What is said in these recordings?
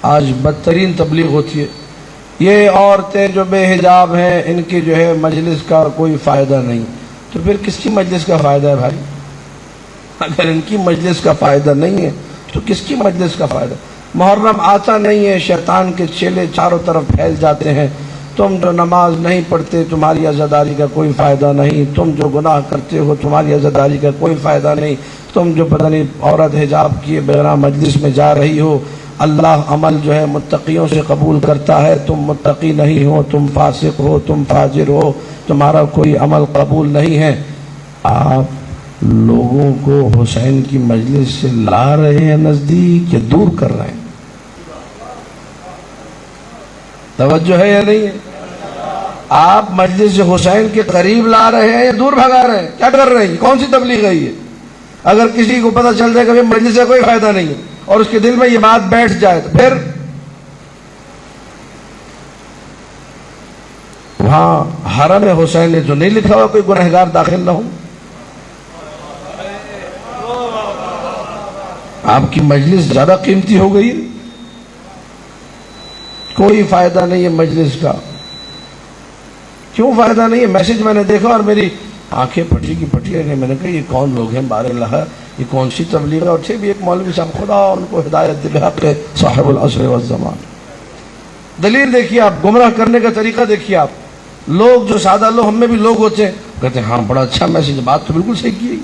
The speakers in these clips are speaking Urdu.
آج بدترین تبلیغ ہوتی ہے. یہ عورتیں جو بے حجاب ہیں ان کی جو ہے مجلس کا کوئی فائدہ نہیں. تو پھر کس کی مجلس کا فائدہ ہے بھائی؟ اگر ان کی مجلس کا فائدہ نہیں ہے تو کس کی مجلس کا فائدہ؟ محرم آتا نہیں ہے، شیطان کے چیلے چاروں طرف پھیل جاتے ہیں. تم جو نماز نہیں پڑھتے تمہاری عزاداری کا کوئی فائدہ نہیں، تم جو گناہ کرتے ہو تمہاری عزاداری کا کوئی فائدہ نہیں، تم جو پتہ نہیں عورت حجاب کیے بغیر مجلس میں جا رہی ہو، اللہ عمل جو ہے متقیوں سے قبول کرتا ہے، تم متقی نہیں ہو، تم فاسق ہو، تم فاجر ہو، تمہارا کوئی عمل قبول نہیں ہے. آپ لوگوں کو حسین کی مجلس سے لا رہے ہیں نزدیک یا دور کر رہے ہیں؟ توجہ ہے یا نہیں ہے؟ آپ مجلس حسین کے قریب لا رہے ہیں یا دور بھگا رہے ہیں؟ کیا کر رہے ہیں؟ کون سی تبلیغ ہے یہ؟ اگر کسی کو پتہ چل جائے کہ مجلس سے کوئی فائدہ نہیں ہے اور اس کے دل میں یہ بات بیٹھ جائے تو پھر وہاں حرم حسین نے جو نہیں لکھا ہوا کوئی گنہگار داخل نہ ہو. آپ کی مجلس زیادہ قیمتی ہو گئی، کوئی فائدہ نہیں ہے مجلس کا. کیوں فائدہ نہیں ہے؟ میسج میں نے دیکھا اور میری آنکھیں پھٹی کی پھٹی رہ گئی. میں نے کہا یہ کون لوگ ہیں بار اللہ، یہ کون سی تبلیغ ہے؟ اور بھی ایک مولوی صاحب، خدا ان کو ہدایت دے، حق صاحب العصر والزمان. دلیل دیکھیے آپ، گمراہ کرنے کا طریقہ دیکھیے آپ. لوگ جو سادہ لوگ، ہم میں بھی لوگ ہوتے ہیں، کہتے ہیں ہاں بڑا اچھا میسج، بات تو بالکل صحیح کی.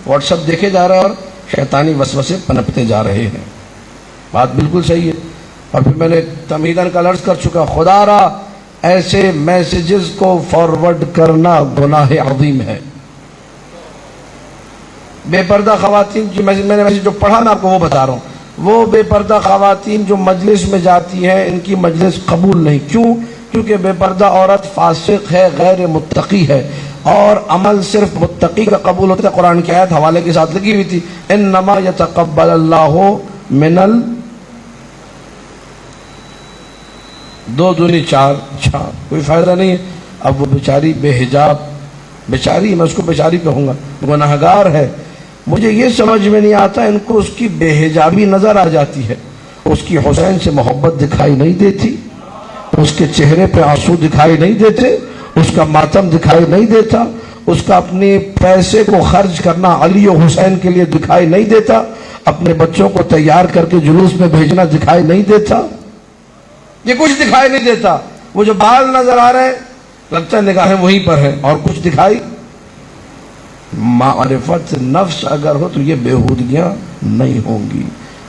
واٹس ایپ دیکھے جا رہے ہیں اور شیطانی وسوسے پنپتے جا رہے ہیں. بات بالکل صحیح ہے. اور پھر میں نے تمہیداً کا عرض کر چکا، خدا را ایسے میسیجز کو فارورڈ کرنا گناہ عظیم ہے. بے پردہ خواتین کی میں نے میسیج جو پڑھا میں آپ کو وہ بتا رہا ہوں. وہ بے پردہ خواتین جو مجلس میں جاتی ہیں ان کی مجلس قبول نہیں. کیوں؟ کیونکہ بے پردہ عورت فاسق ہے، غیر متقی ہے، اور عمل صرف متقی کا قبول ہوتا ہے. قرآن کی آیت حوالے کے ساتھ لگی ہوئی تھی، انما یتقبل اللہ من دو دونی چار. اچھا کوئی فائدہ نہیں ہے. اب وہ بیچاری بے حجاب، بیچاری میں اس کو بیچاری کہوں گا، گناہگار ہے. مجھے یہ سمجھ میں نہیں آتا ان کو اس کی بے حجابی نظر آ جاتی ہے، اس کی حسین سے محبت دکھائی نہیں دیتی، اس کے چہرے پہ آنسو دکھائی نہیں دیتے، اس کا ماتم دکھائی نہیں دیتا، اس کا اپنے پیسے کو خرچ کرنا علی و حسین کے لیے دکھائی نہیں دیتا، اپنے بچوں کو تیار کر کے جلوس میں بھیجنا دکھائی نہیں دیتا. یہ کچھ دکھائی نہیں دیتا. وہ جو بال نظر آ رہے ہیں لگتا ہے نگاہیں وہیں پر ہیں، اور کچھ دکھائی. معرفت نفس اگر ہو تو یہ بےہودگیاں نہیں ہوں گی.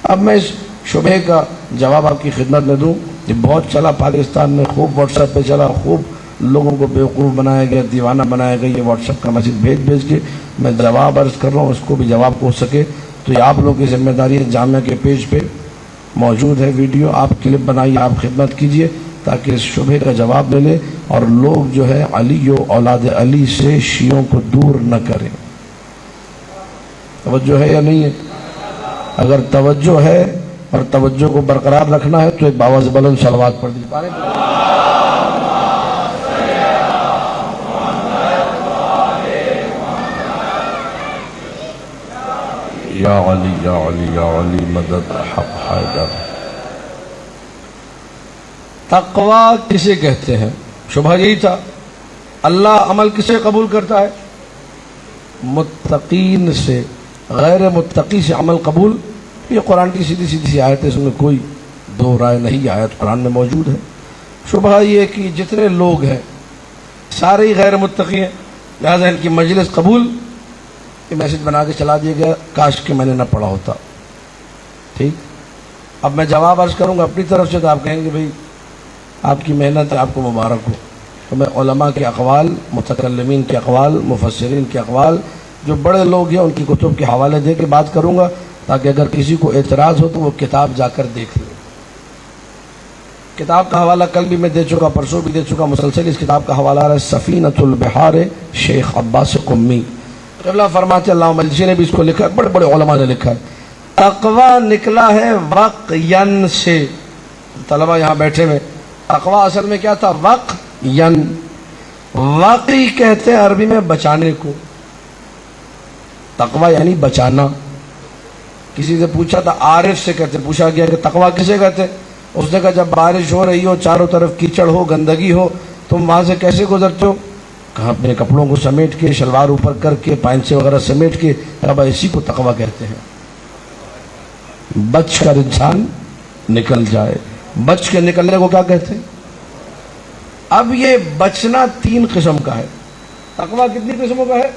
اب میں اس شبہ کا جواب آپ کی خدمت میں دوں. یہ بہت چلا پاکستان میں، خوب واٹس ایپ پہ چلا، خوب لوگوں کو بیوقوف بنایا گیا، دیوانہ بنایا گیا. یہ واٹس ایپ کا میسج بھیج کے میں جواب عرض کر رہا ہوں، اس کو بھی جواب ہو سکے تو یہ آپ لوگوں کی ذمہ داری ہے. جامعہ کے پیج پہ موجود ہے ویڈیو، آپ کلپ بنائیے، آپ خدمت کیجئے تاکہ اس شبہ کا جواب ملے اور لوگ جو ہے علی و اولاد علی سے شیعوں کو دور نہ کریں. توجہ ہے یا نہیں ہے؟ اگر توجہ ہے اور توجہ کو برقرار رکھنا ہے تو ایک باواز بلند صلوات پڑھ دیجیے. یا علی یا علی یا علی مدد حق حیدر. تقوی کسے کہتے ہیں؟ شبہ یہی تھا. اللہ عمل کسے قبول کرتا ہے؟ متقین سے. غیر متقی سے عمل قبول. یہ قرآن کی سیدھی سیدھی سی آیت ہے، اس میں کوئی دو رائے نہیں. آیت قرآن میں موجود ہے. شبہ یہ کہ جتنے لوگ ہیں سارے ہی غیر متقی ہیں، لہذا ان کی مجلس قبول. یہ میسج بنا کے چلا دیا گیا، کاش کہ میں نے نہ پڑھا ہوتا. ٹھیک، اب میں جواب عرض کروں گا اپنی طرف سے تو آپ کہیں گے بھئی آپ کی محنت ہے، آپ کو مبارک ہو. تو میں علماء کے اقوال، متکلمین کے اقوال، مفسرین کے اقوال، جو بڑے لوگ ہیں ان کی کتب کے حوالے دے کے بات کروں گا تاکہ اگر کسی کو اعتراض ہو تو وہ کتاب جا کر دیکھ لے. کتاب کا حوالہ کل بھی میں دے چکا، پرسوں بھی دے چکا، مسلسل اس کتاب کا حوالہ رہا ہے. سفینۃ البحار شیخ عباس قمی قبلہ فرماتے، اللہ مجلسی نے بھی اس کو لکھا ہے، بڑے بڑے علماء نے لکھا ہے. تقوی نکلا ہے وقین سے. طلبہ یہاں بیٹھے ہوئے، تقوی اصل میں کیا تھا؟ وقین. واقعی کہتے ہیں عربی میں بچانے کو. تقوی یعنی بچانا. کسی سے پوچھا تھا، عارف سے کہتے، پوچھا گیا کہ تقوی کسے کہتے؟ اس نے کہا جب بارش ہو رہی ہو، چاروں طرف کیچڑ ہو، گندگی ہو، تم وہاں سے کیسے گزرتے ہو؟ کہا اپنے کپڑوں کو سمیٹ کے، شلوار اوپر کر کے، پائنچے وغیرہ سمیٹ کے. اب اسی کو تقویٰ کہتے ہیں. بچ کر انسان نکل جائے. بچ کے نکلنے کو کیا کہتے ہیں؟ اب یہ بچنا 3 قسم کا ہے. تقویٰ کتنی قسموں کا ہے؟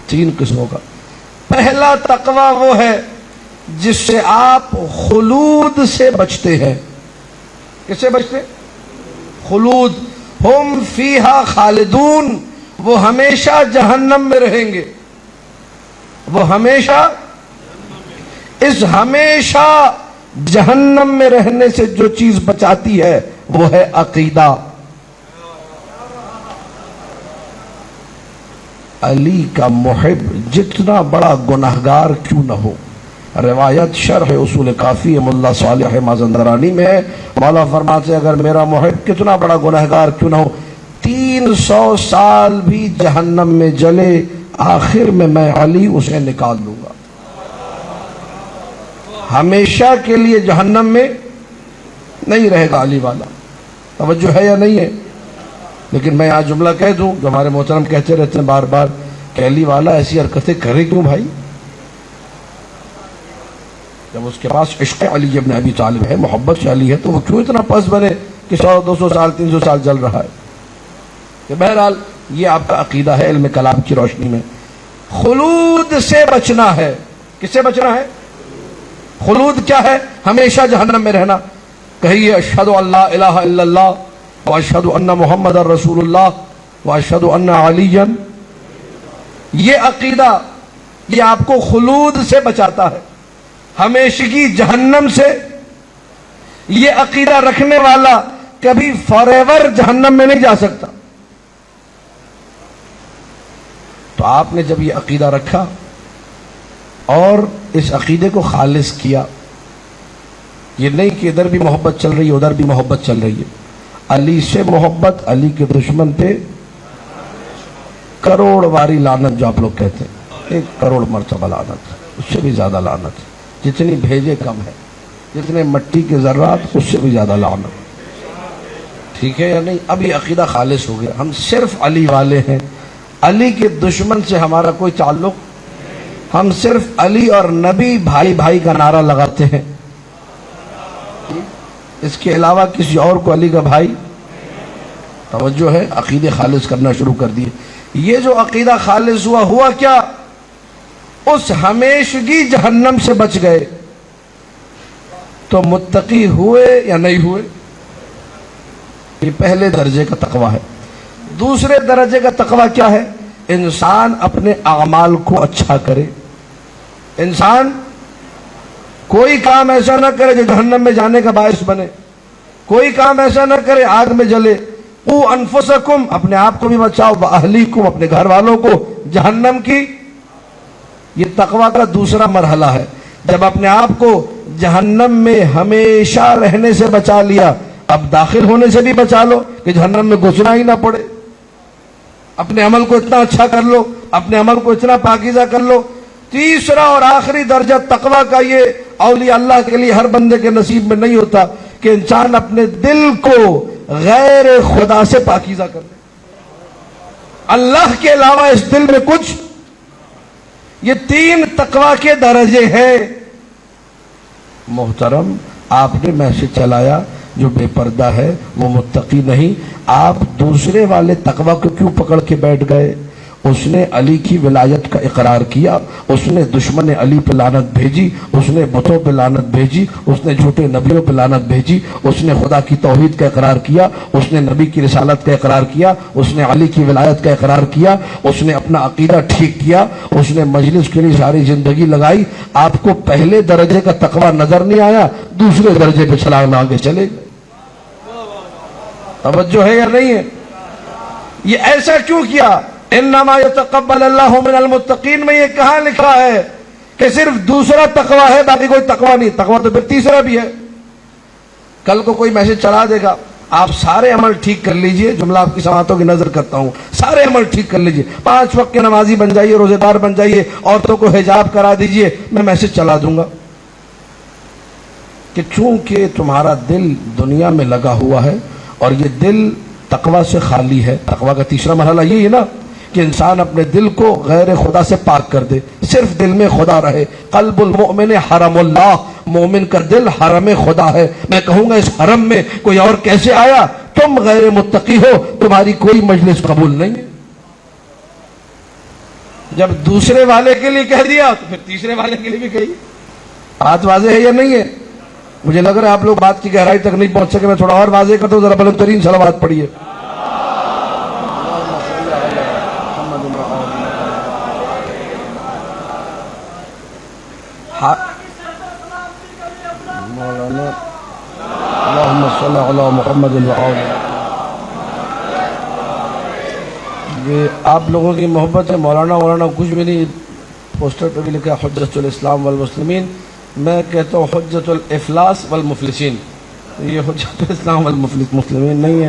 3 قسموں کا. پہلا تقویٰ وہ ہے جس سے آپ خلود سے بچتے ہیں. کس سے بچتے؟ خلود. ہم فیہا خالدون، وہ ہمیشہ جہنم میں رہیں گے. وہ ہمیشہ، اس ہمیشہ جہنم میں رہنے سے جو چیز بچاتی ہے وہ ہے عقیدہ. علی کا محب جتنا بڑا گناہگار کیوں نہ ہو، روایت شرح اصول کافی ملا صالح مازندرانی میں ہے، مولا فرماتے ہیں اگر میرا محب کتنا بڑا گناہگار کیوں نہ ہو، 300 سال بھی جہنم میں جلے، آخر میں علی اسے نکال لوں گا. ہمیشہ کے لیے جہنم میں نہیں رہے گا علی والا. توجہ ہے یا نہیں ہے؟ لیکن میں آج جملہ کہہ دوں جو ہمارے محترم کہتے رہتے ہیں بار بار کہ علی والا ایسی حرکتیں کرے کیوں بھائی؟ جب اس کے پاس عشق علی ابن ابی طالب ہے، محبت سے علی ہے، تو وہ کیوں اتنا پس بنے کہ 100 200 سال 300 سال جل رہا ہے؟ کہ بہرحال یہ آپ کا عقیدہ ہے علم کلام کی روشنی میں. خلود سے بچنا ہے. کس سے بچنا ہے؟ خلود کیا ہے؟ ہمیشہ جہنم میں رہنا. کہیے اشہد ان لا الہ الا اللہ واشہد ان محمد رسول اللہ واشہد ان علی. یہ عقیدہ یہ آپ کو خلود سے بچاتا ہے، ہمیشگی جہنم سے. یہ عقیدہ رکھنے والا کبھی فار ایور جہنم میں نہیں جا سکتا. تو آپ نے جب یہ عقیدہ رکھا اور اس عقیدے کو خالص کیا، یہ نہیں کہ ادھر بھی محبت چل رہی ہے ادھر بھی محبت چل رہی ہے. علی سے محبت، علی کے دشمن پہ کروڑ واری لعنت جو آپ لوگ کہتے ہیں، 1 کروڑ مرتبہ لعنت، اس سے بھی زیادہ لعنت. جتنی بھیجے کم ہے، جتنے مٹی کے ذرات اس سے بھی زیادہ لعنت. ٹھیک ہے یا نہیں؟ اب یہ عقیدہ خالص ہو گیا، ہم صرف علی والے ہیں. علی کے دشمن سے ہمارا کوئی تعلق، ہم صرف علی اور نبی بھائی بھائی کا نعرہ لگاتے ہیں. اس کے علاوہ کسی اور کو علی کا بھائی. توجہ ہے، عقیدے خالص کرنا شروع کر دیے. یہ جو عقیدہ خالص ہوا کیا؟ اس ہمیشگی جہنم سے بچ گئے. تو متقی ہوئے یا نہیں ہوئے؟ یہ پہلے درجے کا تقویٰ ہے. دوسرے درجے کا تقویٰ کیا ہے؟ انسان اپنے اعمال کو اچھا کرے. انسان کوئی کام ایسا نہ کرے جو جہنم میں جانے کا باعث بنے. کوئی کام ایسا نہ کرے آگ میں جلے. قوا انفسکم، اپنے آپ کو بھی بچاؤ، واہلیکم، اپنے گھر والوں کو جہنم کی. یہ تقویٰ کا دوسرا مرحلہ ہے. جب اپنے آپ کو جہنم میں ہمیشہ رہنے سے بچا لیا، اب داخل ہونے سے بھی بچا لو کہ جہنم میں گھسنا ہی نہ پڑے. اپنے عمل کو اتنا اچھا کر لو، اپنے عمل کو اتنا پاکیزہ کر لو. تیسرا اور آخری درجہ تقویٰ کا یہ اولیاء اللہ کے لیے ہر بندے کے نصیب میں نہیں ہوتا کہ انسان اپنے دل کو غیر خدا سے پاکیزہ کر لے. اللہ کے علاوہ اس دل میں کچھ. یہ 3 تقویٰ کے درجے ہیں. محترم، آپ نے میسج چلایا جو بے پردہ ہے وہ متقی نہیں. آپ دوسرے والے تقویٰ کو کیوں پکڑ کے بیٹھ گئے؟ اس نے علی کی ولایت کا اقرار کیا، اس نے دشمن علی پہ لعنت بھیجی، اس نے بتوں پہ لعنت بھیجی، اس نے جھوٹے نبیوں پہ لعنت بھیجی، اس نے خدا کی توحید کا اقرار کیا، اس نے نبی کی رسالت کا اقرار کیا، اس نے علی کی ولایت کا اقرار کیا، اس نے اپنا عقیدہ ٹھیک کیا، اس نے مجلس کے لیے ساری زندگی لگائی. آپ کو پہلے درجے کا تقویٰ نظر نہیں آیا، دوسرے درجے پہ چھلانگ آگے چلے گئے. توجہ ہے یا نہیں ہے؟ یہ ایسا کیوں کیا؟ انما یتقبل اللہ من المتقین میں یہ کہاں لکھا ہے کہ صرف دوسرا تقویٰ ہے باقی کوئی تقویٰ نہیں؟ تقویٰ تو پھر تیسرا بھی ہے. کل کو کوئی میسج چلا دے گا، آپ سارے عمل ٹھیک کر لیجئے، جملہ آپ کی سماعتوں کی نظر کرتا ہوں، سارے عمل ٹھیک کر لیجئے، 5 وقت کے نمازی بن جائیے، روزے دار بن جائیے، عورتوں کو حجاب کرا دیجئے، میں میسج چلا دوں گا. کہ چونکہ تمہارا دل دنیا میں لگا ہوا ہے اور یہ دل تقوی سے خالی ہے. تقوی کا تیسرا مرحلہ یہی ہے نا کہ انسان اپنے دل کو غیر خدا سے پاک کر دے, صرف دل میں خدا رہے. قلب المؤمن حرم اللہ, مومن کا دل حرم خدا ہے. میں کہوں گا اس حرم میں کوئی اور کیسے آیا؟ تم غیر متقی ہو, تمہاری کوئی مجلس قبول نہیں ہے. جب دوسرے والے کے لیے کہہ دیا تو پھر تیسرے والے کے لیے بھی کہیے. بات واضح ہے یا نہیں ہے؟ مجھے لگ رہا ہے آپ لوگ بات کی گہرائی تک نہیں پہنچ سکے. میں تھوڑا اور واضح کرتا ہوں, ذرا بلند ترین صلوات پڑھیے. مولانا اللہم صلی علی محمد وآلہ. یہ آپ لوگوں کی محبت ہے. مولانا کچھ بھی نہیں, پوسٹر پہ بھی لکھا ہے حجت الاسلام والمسلمین. میں کہتا ہوں حجت الافلاس والمفلسین. یہ حجت الاسلام والمسلمین نہیں ہے,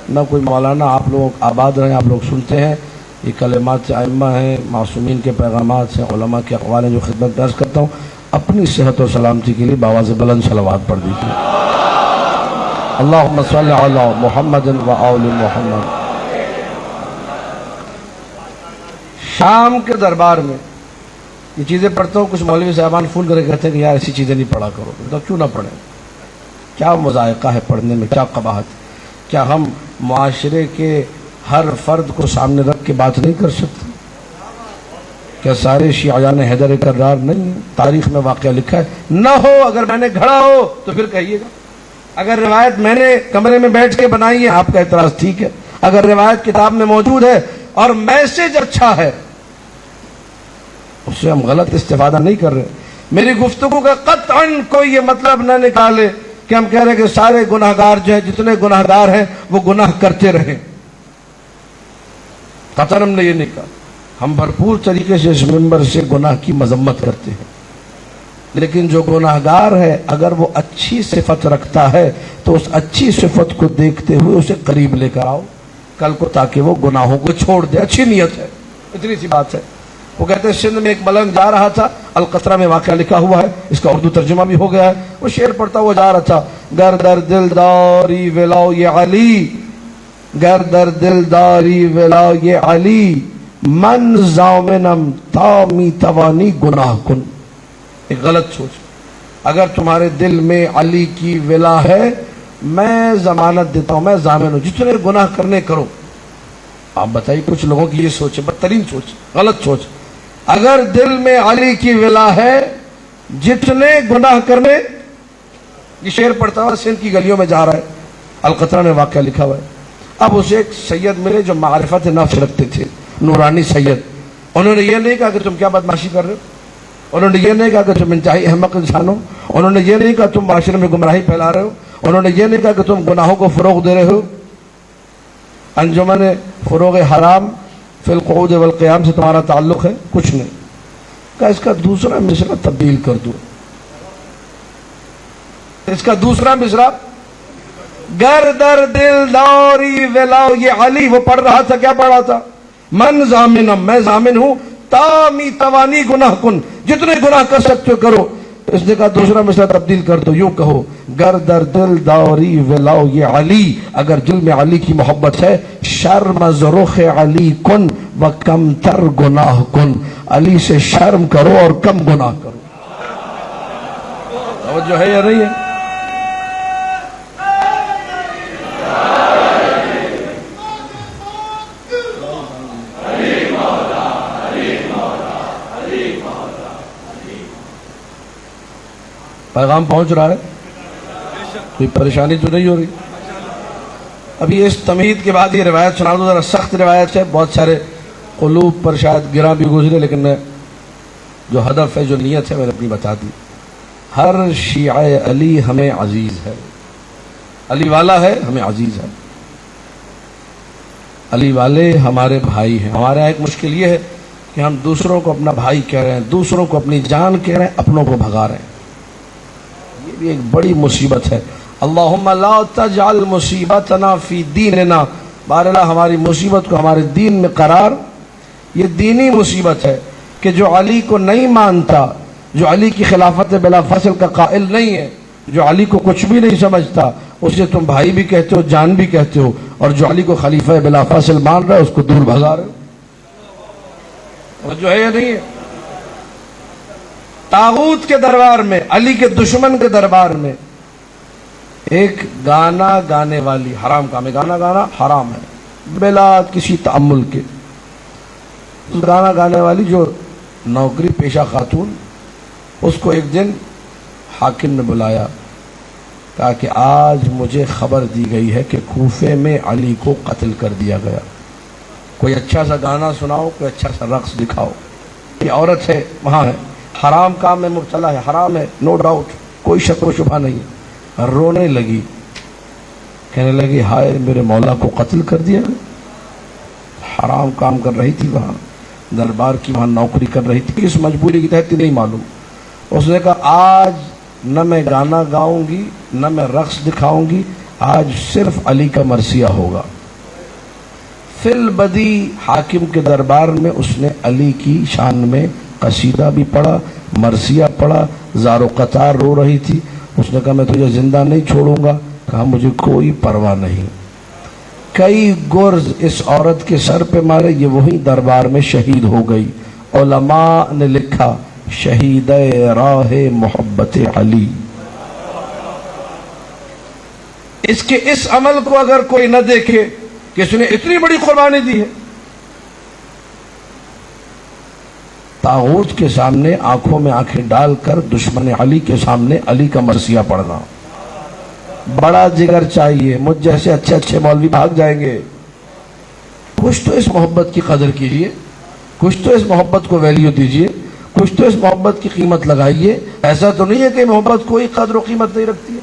نہ کوئی مولانا. آپ لوگ آباد رہیں, آپ لوگ سنتے ہیں. یہ کلمات سے ائمہ ہیں, معصومین کے پیغامات سے, علماء کے اقوال ہیں جو خدمت درج کرتا ہوں. اپنی صحت و سلامتی کے لیے باواز بلند صلوات پڑھ دیجیے. اللہم صلی علی محمد وآل محمد. شام کے دربار میں یہ چیزیں پڑھتا ہوں, کچھ مولوی صاحبان فون کر کے کہتے ہیں کہ یار ایسی چیزیں نہیں پڑھا کرو. تو کیوں نہ پڑھیں؟ کیا مذائقہ ہے پڑھنے میں, کیا قباحت. کیا ہم معاشرے کے ہر فرد کو سامنے رکھ کے بات نہیں کر سکتے؟ کیا سارے شیعیان حیدر کرار نہیں ہیں؟ تاریخ میں واقعہ لکھا ہے. نہ ہو, اگر میں نے گھڑا ہو تو پھر کہیے گا. اگر روایت میں نے کمرے میں بیٹھ کے بنائی ہے, آپ کا اعتراض ٹھیک ہے. اگر روایت کتاب میں موجود ہے اور میسج اچھا ہے, اس سے ہم غلط استفادہ نہیں کر رہے. میری گفتگو کا قطعاً کوئی یہ مطلب نہ نکالے کہ ہم کہہ رہے ہیں کہ سارے گناہگار جو ہیں, جتنے گناہگار ہیں وہ گناہ کرتے رہیں. قطعاً ہم نے یہ نہیں کہا. ہم بھرپور طریقے سے اس منبر سے گناہ کی مذمت کرتے ہیں, لیکن جو گناہگار ہے اگر وہ اچھی صفت رکھتا ہے تو اس اچھی صفت کو دیکھتے ہوئے اسے قریب لے کر آؤ کل کو, تاکہ وہ گناہوں کو چھوڑ دے. اچھی نیت ہے, اتنی سی بات ہے. وہ کہتے ہیں سندھ میں ایک ملنگ جا رہا تھا, القطرہ میں واقعہ لکھا ہوا ہے, اس کا اردو ترجمہ بھی ہو گیا ہے. وہ شعر پڑھتا ہوا جا رہا تھا, گر در دلداری ولاؤ یہ علی, گر در دلداری ولاؤ یہ علی, من زامنم تامی توانی گناہ کن. ایک غلط سوچ. اگر تمہارے دل میں علی کی ولا ہے, میں ضمانت دیتا ہوں, میں ضامن ہوں, جتنے گناہ کرنے کرو. آپ بتائیے, کچھ لوگوں کی یہ سوچ ہے, بدترین سوچ, غلط سوچ. اگر دل میں علی کی ولا ہے, جتنے گناہ کرنے. یہ شعر پڑھتا ہوا سندھ کی گلیوں میں جا رہا ہے, القطرہ نے واقعہ لکھا ہوا ہے. اب اسے ایک سید ملے جو معرفت نفس رکھتے تھے, نورانی سید. انہوں نے یہ نہیں کہا کہ تم کیا بدماشی کر رہے ہو, انہوں نے یہ نہیں کہا کہ تم انتہائی احمق انسان ہو, انہوں نے یہ نہیں کہا تم معاشرے میں گمراہی پھیلا رہے ہو, انہوں نے یہ نہیں کہا کہ تم گناہوں کو فروغ دے رہے ہو. انجمن فروغ حرام فی القعود والقیام سے تمہارا تعلق ہے؟ کچھ نہیں. کہا اس کا دوسرا مصرع تبدیل کر دو. اس کا دوسرا مصرع, گر در دل داری ولاؤ یہ علی. وہ پڑھ رہا تھا, کیا پڑھ رہا تھا؟ من ضامنم, میں ضامن ہوں, تامی توانی گناہ کن, جتنے گناہ کر سکتے ہو کرو. اس نے کہا دوسرا مصرع تبدیل کر دو, یوں کہو, گر در دل داری ولاؤ یہ علی. اگر دل میں علی کی محبت ہے, شرم ز علی کن و کم تر گناہ کن. علی سے شرم کرو اور کم گناہ کرو. توجہ ہے یا نہیں ہے؟ پیغام پہنچ رہا ہے؟ کوئی پریشانی تو نہیں ہو رہی؟ ابھی اس تمہید کے بعد یہ روایت سنا دو, ذرا سخت روایت ہے, بہت سارے قلوب پر شاید گراں بھی گزرے, لیکن میں جو ہدف ہے, جو نیت ہے, میں نے اپنی بتا دی. ہر شیعہ علی ہمیں عزیز ہے, علی والا ہے ہمیں عزیز ہے, علی والے ہمارے بھائی ہیں. ہمارے یہاں ایک مشکل یہ ہے کہ ہم دوسروں کو اپنا بھائی کہہ رہے ہیں, دوسروں کو اپنی جان کہہ رہے ہیں, اپنوں کو بھگا رہے ہیں. یہ بھی ایک بڑی مصیبت ہے. اللہم لا تجعل مصیبتنا فی دیننا. بہرحال ہماری مصیبت کو ہمارے دین میں قرار. یہ دینی مصیبت ہے کہ جو علی کو نہیں مانتا, جو علی کی خلافت بلا فصل کا قائل نہیں ہے, جو علی کو کچھ بھی نہیں سمجھتا اسے تم بھائی بھی کہتے ہو، جان بھی کہتے ہو، اور جو علی کو خلیفہ بلا فاصل مان رہا ہے اس کو دور بھگا رہے ہو۔ اور جو ہے یا نہیں ہے؟ طاغوت کے دربار میں، علی کے دشمن کے دربار میں ایک گانا گانے والی، حرام کام ہے، گانا گانا حرام ہے بلا کسی تأمل کے، گانا گانے والی جو نوکری پیشہ خاتون، اس کو ایک دن حاکم نے بلایا، کہا کہ آج مجھے خبر دی گئی ہے کہ کوفے میں علی کو قتل کر دیا گیا، کوئی اچھا سا گانا سناؤ، کوئی اچھا سا رقص دکھاؤ۔ یہ عورت ہے وہاں ہے، حرام کام میں مبتلا ہے، حرام ہے، نو ڈاؤٹ، کوئی شک و شبہ نہیں ہے۔ رونے لگی، کہنے لگی ہائے میرے مولا کو قتل کر دیا گیا، حرام کام کر رہی تھی، وہاں دربار کی وہاں نوکری کر رہی تھی، اس مجبوری کی تحت نہیں معلوم۔ اس نے کہا آج نہ میں گانا گاؤں گی نہ میں رقص دکھاؤں گی، آج صرف علی کا مرثیہ ہوگا۔ فی البدی حاکم کے دربار میں اس نے علی کی شان میں قصیدہ بھی پڑھا، مرثیہ پڑھا، زار و قطار رو رہی تھی۔ اس نے کہا میں تجھے زندہ نہیں چھوڑوں گا، کہا مجھے کوئی پرواہ نہیں۔ کئی گرز اس عورت کے سر پہ مارے، یہ وہی دربار میں شہید ہو گئی۔ علماء نے لکھا شہید راہ محبت علی۔ اس کے اس عمل کو اگر کوئی نہ دیکھے کہ اس نے اتنی بڑی قربانی دی ہے، طاغوت کے سامنے آنکھوں میں آنکھیں ڈال کر دشمن علی کے سامنے علی کا مرثیہ پڑھنا، بڑا جگر چاہیے۔ مجھ جیسے اچھے اچھے مولوی بھاگ جائیں گے۔ کچھ تو اس محبت کی قدر کیجئے، کچھ تو اس محبت کو ویلیو دیجئے، کچھ تو اس محبت کی قیمت لگائیے۔ ایسا تو نہیں ہے کہ محبت کوئی قدر و قیمت نہیں رکھتی۔